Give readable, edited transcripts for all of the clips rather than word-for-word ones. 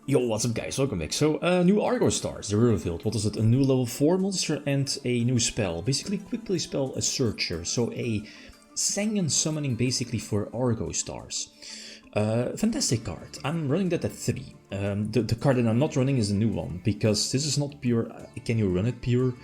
Yo, what's up guys, welcome back. So, new Argostars, they were revealed. What is it? A new level 4 monster and a new spell. Basically, quick play spell, a Searcher. So a Sangen summoning basically for Argostars. Fantastic card. I'm running that at 3. The card that I'm not running is the new one, because this is not pure. Can you run it pure?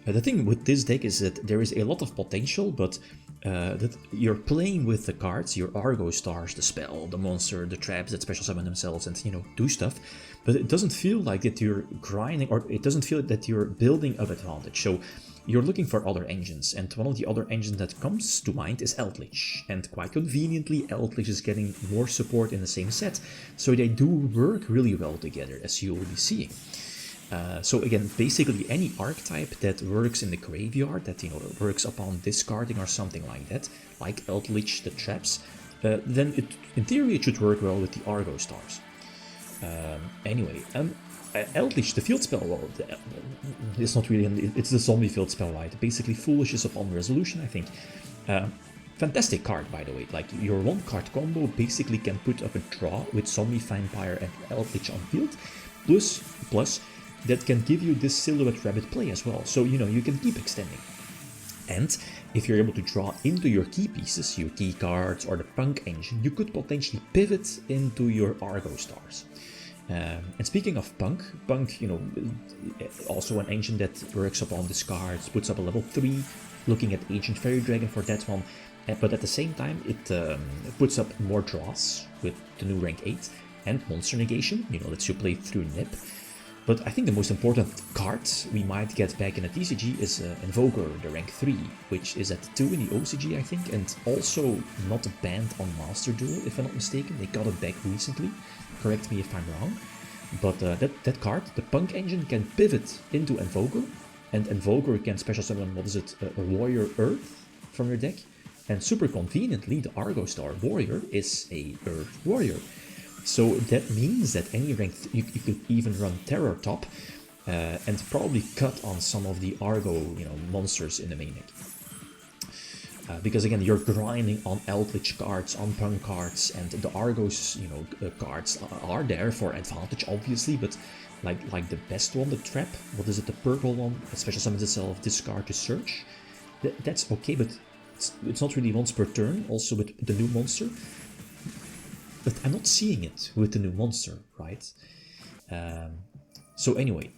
The thing with this deck is that there is a lot of potential, but that you're playing with the cards, your Argostars, the spell, the monster, the traps that special summon themselves and, you know, do stuff, but it doesn't feel like that you're grinding, or it doesn't feel that you're building up advantage. So you're looking for other engines, and one of the other engines that comes to mind is Eldlich, and quite conveniently Eldlich is getting more support in the same set, so they do work really well together, as you will be seeing. So again, basically any archetype that works in the graveyard, that, you know, works upon discarding or something like that, like Eldlich, the traps, then in theory it should work well with the Argostars. Anyway, Eldlich, the field spell, well, it's not really, it's the zombie field spell, right? Basically Foolish is upon resolution, I think. Fantastic card, by the way. Like, your one card combo basically can put up a draw with Zombie, Vampire and Eldlich on field, plus that can give you this Silhouette Rabbit play as well, so, you know, you can keep extending. And if you're able to draw into your key pieces, your key cards or the Punk engine, you could potentially pivot into your Argostars. And speaking of Punk, you know, also an engine that works upon discards, puts up a level 3, looking at Ancient Fairy Dragon for that one, but at the same time it puts up more draws with the new rank 8, and Monster Negation, you know, lets you play through Nip. But I think the most important card we might get back in the TCG is Invoker, the rank 3, which is at 2 in the OCG, I think, and also not banned on Master Duel, if I'm not mistaken. They got it back recently, correct me if I'm wrong. But that card, the Punk engine, can pivot into Invoker, and Invoker can special summon, what is it, a Warrior Earth from your deck, and super conveniently the Argostar Warrior is a Earth Warrior. So that means that any rank, you could even run Terror Top and probably cut on some of the Argo, you know, monsters in the main deck. Because again, you're grinding on Eldlich cards, on Punk cards, and the Argos, you know, cards are there for advantage, obviously. But like the best one, the Trap, what is it, the purple one, that special summons itself, discard to search. That's okay, but it's not really once per turn. Also with the new monster. But I'm not seeing it with the new monster, right? So anyway,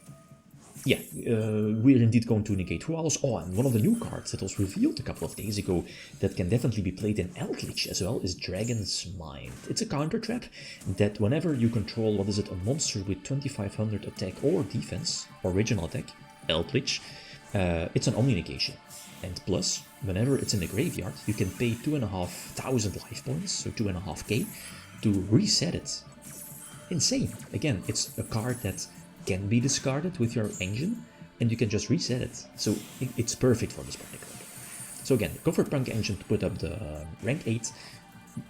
yeah, we're indeed going to negate Rualos. Oh, and one of the new cards that was revealed a couple of days ago that can definitely be played in Eldlich as well is Dragon's Mind. It's a counter trap that whenever you control, what is it, a monster with 2500 attack or defense, original attack, Eldlich, it's an Omni negation. And plus, whenever it's in the graveyard, you can pay 2,500 life points, so 2.5k, to reset it. Insane. Again, it's a card that can be discarded with your engine, and you can just reset it. So it's perfect for this particular game. So again, go for Punk engine to put up the rank 8.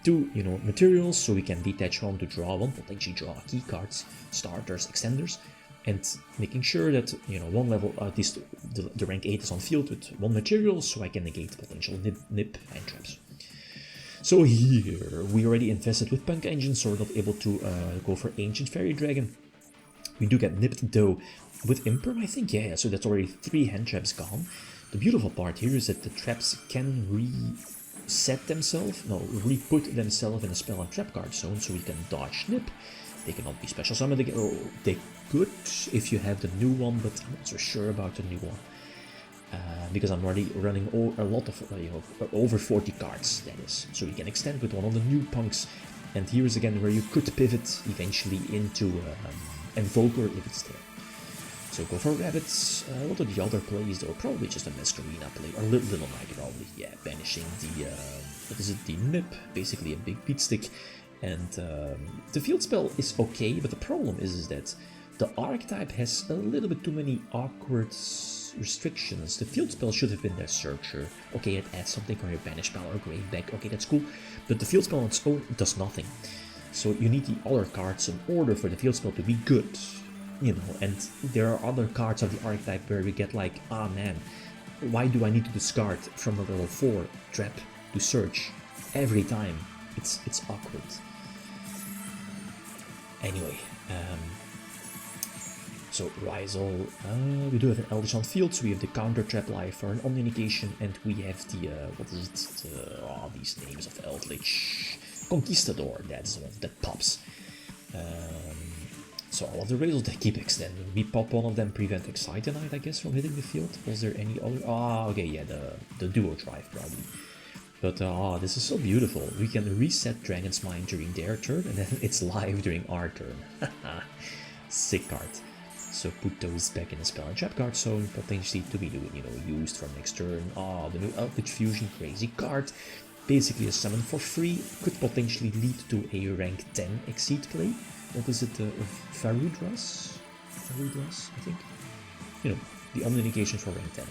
2, you know, materials, so we can detach one to draw one, potentially draw key cards, starters, extenders, and making sure that, you know, one level, at least the rank 8 is on field with 1 material, so I can negate potential nip and traps. So here, we already invested with Punk engine, so we're not able to go for Ancient Fairy Dragon. We do get nipped though with Imperm, I think, yeah, so that's already 3 hand traps gone. The beautiful part here is that the traps can reset themselves, no, re-put themselves in a spell and trap card zone, so we can dodge Nip. They cannot be special summoned again, oh, they could if you have the new one, but I'm not so sure about the new one. Because I'm already running a lot of, you know, over 40 cards, that is. So you can extend with one of the new Punks. And here's again where you could pivot eventually into Invoker if it's there. So go for Rabbits. What are the other plays though? Probably just a Masquerina play, or Little Knight probably. Yeah, banishing the, what is it, the Nip, basically a big beat stick. And the field spell is okay, but the problem is that the archetype has a little bit too many awkward restrictions. The field spell should have been their Searcher. Okay, it adds something for your Banish Spell or Grave Back. Okay, that's cool. But the field spell on its own does nothing. So you need the other cards in order for the field spell to be good. You know, and there are other cards of the archetype where we get like, ah man, why do I need to discard from a level 4 trap to search every time? It's awkward. Anyway, So Rizal, we do have an Eldlich on field, so we have the counter trap live for an Omni negation, and we have the, what is it, these names of Eldlich. Conquistador, that's the one that pops. So all of the Razors, they keep extending. We pop one of them, prevent Excitonite, I guess, from hitting the field. Was there any other? Okay, yeah, the Duo Drive, probably. But this is so beautiful. We can reset Dragon's Mind during their turn, and then it's live during our turn. Sick card. So put those back in the spell and trap card zone, potentially to be used for next turn. The new Eldlich Fusion, crazy card. Basically a summon for free, could potentially lead to a rank 10 exceed play. What is it, Varudras? Varudras, I think? The Omni negation for rank 10.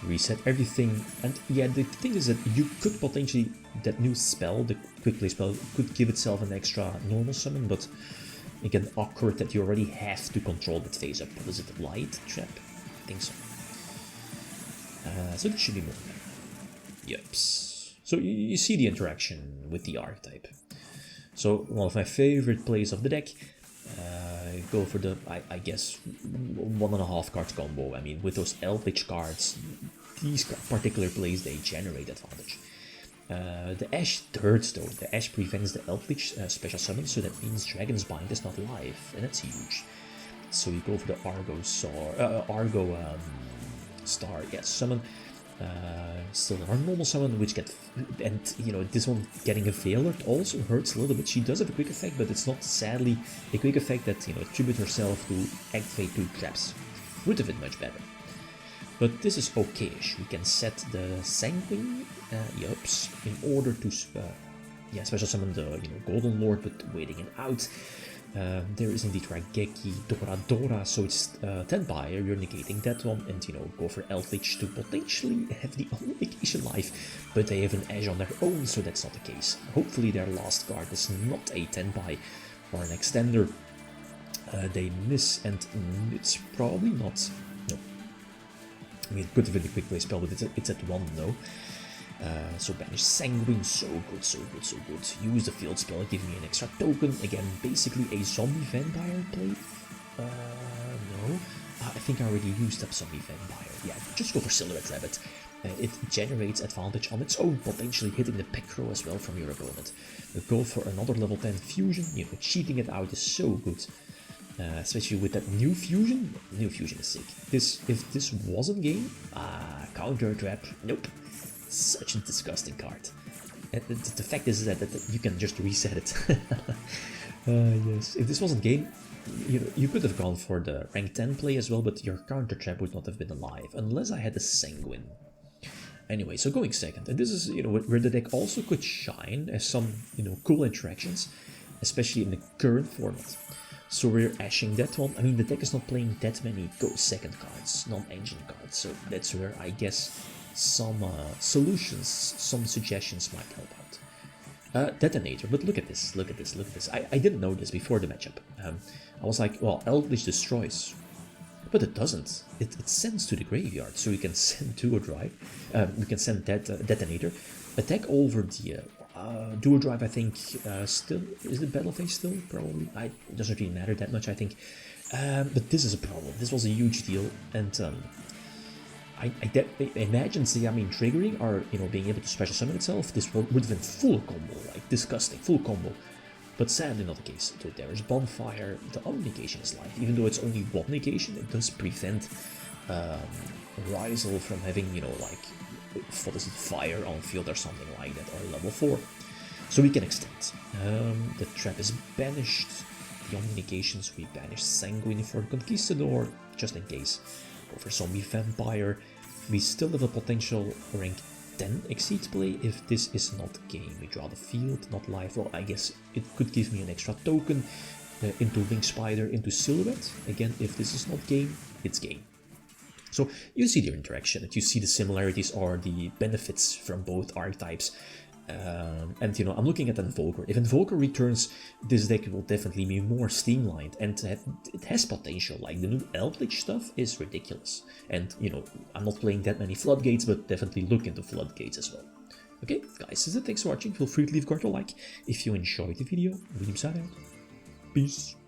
Reset everything, and yeah, the thing is that you could potentially, that new spell, the quick play spell, could give itself an extra normal summon, but again, awkward that you already have to control that phase up. What is it, Light Trap? I think so. So this should be more. Yups. So you see the interaction with the archetype. So one of my favorite plays of the deck, go for the, I guess, 1.5 cards combo. I mean, with those Eldlich cards, these particular plays, they generate advantage. The Ash hurts though. The Ash prevents the Eldlich special summon, so that means Dragon's Bind is not live, and that's huge. So we go for the Star, yes, summon. Still our normal summon, which get, and this one getting a Veilor also hurts a little bit. She does have a quick effect, but it's not sadly a quick effect that tribute herself to activate 2 traps. Would have been much better. But this is okayish. We can set the Sanguine yups, in order to special summon the Golden Lord, but waiting it out. There is indeed Rageki, Dora, so it's 10 buyer, you're negating that one, and go for Eldlich to potentially have the only negation live, but they have an edge on their own, so that's not the case. Hopefully their last card is not a 10 buy or an extender. They miss, and it's probably not. No. I mean, it could have been a quick play spell, but it's at 1 though. So banish Sanguine, so good, so good, so good. Use the field spell, give me an extra token. Again, basically a zombie vampire play. No. I think I already used up zombie vampire. Yeah, just go for Silhouette Rabbit. It generates advantage on its own, potentially hitting the Pack Crow as well from your opponent. Go for another level 10 fusion. Cheating it out is so good. Especially with that new fusion. New fusion is sick. If this wasn't game, counter trap, nope. Such a disgusting card. And the fact is that you can just reset it. Yes, if this wasn't game, you could have gone for the rank 10 play as well, but your counter trap would not have been alive unless I had the Sanguine. Anyway, so going second, and this is where the deck also could shine as some cool interactions, especially in the current format. So we're ashing that one. I mean, the deck is not playing that many go second cards, non-engine cards, so that's where I guess some solutions, some suggestions might help out. Detonator, but look at this, look at this, look at this. I didn't know this before the matchup. I was like, well, Eldlich destroys, but it doesn't. It sends to the graveyard, so we can send Duo Drive. We can send that Detonator, attack over the Duo Drive. I think still is the battle phase still probably. It doesn't really matter that much, I think. But this is a problem. This was a huge deal, and I imagine triggering or being able to special summon itself, this would have been full combo, like disgusting, full combo. But sadly not the case. So there is Bonfire, the other negation is live. Even though it's only one negation, it does prevent Rizal from having, like, what is it, fire on field or something like that, or level 4. So we can extend. The trap is banished. The only negations, we banish Sanguine for Conquistador, just in case. Go for Zombie Vampire. We still have a potential rank 10 exceed play if this is not game. We draw the field, not live. Well, I guess it could give me an extra token into Link Spider, into Silhouette. Again, if this is not game, it's game. So you see the interaction, and you see the similarities or the benefits from both archetypes. And I'm looking at Invoker. If Invoker returns, this deck will definitely be more streamlined, and it has potential. Like the new Eldlich stuff is ridiculous. And I'm not playing that many Floodgates, but definitely look into Floodgates as well. Okay, guys, this is it. Thanks for watching. Feel free to leave a like if you enjoyed the video. William out. Peace.